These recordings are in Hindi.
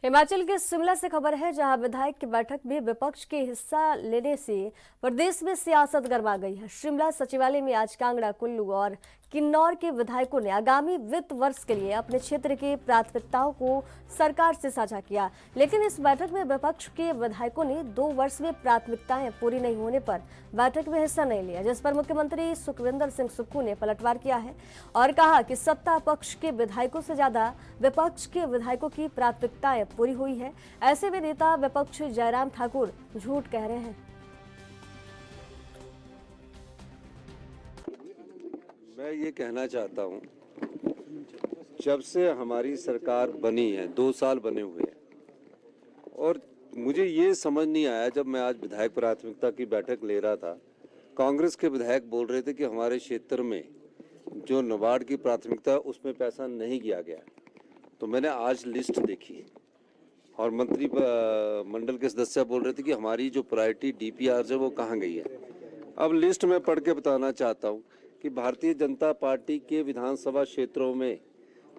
हिमाचल के शिमला से खबर है, जहां विधायक की बैठक में विपक्ष के हिस्सा लेने से प्रदेश में सियासत गरमा गई है। शिमला सचिवालय में आज कांगड़ा, कुल्लू और किन्नौर के विधायकों ने आगामी वित्त वर्ष के लिए अपने क्षेत्र की प्राथमिकताओं को सरकार से साझा किया। लेकिन इस बैठक में विपक्ष के विधायकों ने 2 वर्ष में प्राथमिकताएं पूरी नहीं होने पर बैठक में हिस्सा नहीं लिया, जिस पर मुख्यमंत्री सुखविंदर सिंह सुक्खू ने पलटवार किया है और कहा कि सत्ता पक्ष के विधायकों से ज्यादा विपक्ष के विधायकों की प्राथमिकताएं पूरी हुई है। ऐसे में नेता विपक्ष जयराम ठाकुर झूठ कह रहे हैं। मैं ये कहना चाहता हूँ, जब से हमारी सरकार बनी है 2 साल बने हुए हैं और मुझे ये समझ नहीं आया, जब मैं आज विधायक प्राथमिकता की बैठक ले रहा था, कांग्रेस के विधायक बोल रहे थे कि हमारे क्षेत्र में जो नाबार्ड की प्राथमिकता उसमें पैसा नहीं किया गया। तो मैंने आज लिस्ट देखी और मंत्री मंडल के सदस्य बोल रहे थे कि हमारी जो प्रायोरिटी DPR है वो कहाँ गई है। अब लिस्ट में पढ़ के बताना चाहता हूँ कि भारतीय जनता पार्टी के विधानसभा क्षेत्रों में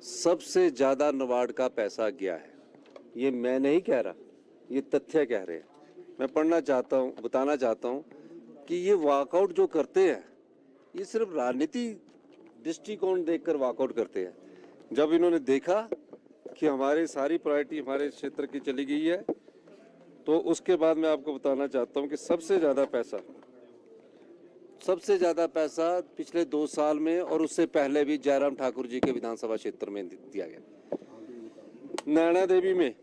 सबसे ज़्यादा नाबार्ड का पैसा गया है। ये मैं नहीं कह रहा, ये तथ्य कह रहे हैं। मैं पढ़ना चाहता हूँ, बताना चाहता हूँ कि ये वॉकआउट जो करते हैं, ये सिर्फ राजनीति दृष्टिकोण देखकर वॉकआउट करते हैं। जब इन्होंने देखा कि हमारी सारी प्रायोरिटी हमारे क्षेत्र की चली गई है, तो उसके बाद मैं आपको बताना चाहता हूं कि सबसे ज़्यादा पैसा पिछले 2 साल में और उससे पहले भी जयराम ठाकुर जी के विधानसभा क्षेत्र में दिया गया। नैना देवी में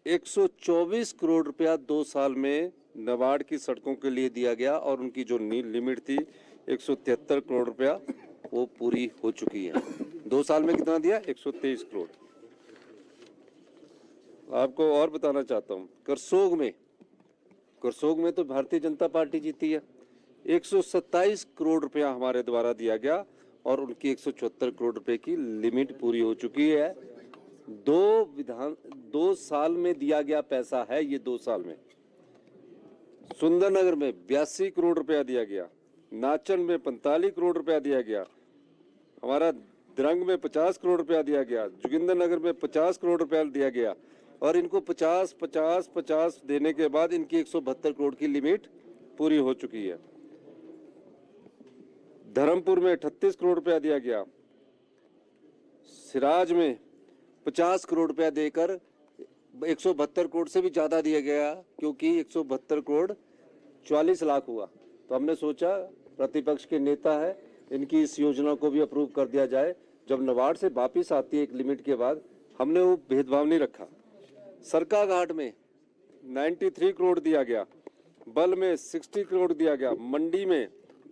124 करोड़ रुपया 2 साल में नाबार्ड की सड़कों के लिए दिया गया और उनकी जो लिमिट थी 173 करोड़ रुपया वो पूरी हो चुकी है। 2 साल में कितना दिया? 123 करोड़। आपको और बताना चाहता हूँ, करसोग में तो भारतीय जनता पार्टी जीती है। 127 करोड़ रुपया हमारे द्वारा दिया गया और उनकी 174 करोड़ रुपए की लिमिट पूरी हो चुकी है। 2 साल में दिया गया पैसा है ये। 2 साल में सुंदरनगर में 82 करोड़ रुपया दिया गया, नाचन में 45 करोड़ रुपया दिया गया, हमारा द्रंग में 50 करोड़ रुपया दिया गया, जोगिंदरनगर में 50 करोड़ रुपया दिया गया और इनको 50 देने के बाद इनकी 172 करोड़ की लिमिट पूरी हो चुकी है। धर्मपुर में 38 करोड़ रुपया दिया गया, सिराज में 50 करोड़ रुपया देकर 172 करोड़ से भी ज्यादा दिया गया, क्योंकि 172 करोड़ 44 लाख हुआ। तो हमने सोचा प्रतिपक्ष के नेता है, इनकी इस योजना को भी अप्रूव कर दिया जाए। जब नाबार्ड से वापिस आती है एक लिमिट के बाद, हमने वो भेदभाव नहीं रखा। सरकाघाट में 93 करोड़ दिया गया, बल में 60 करोड़ दिया गया, मंडी में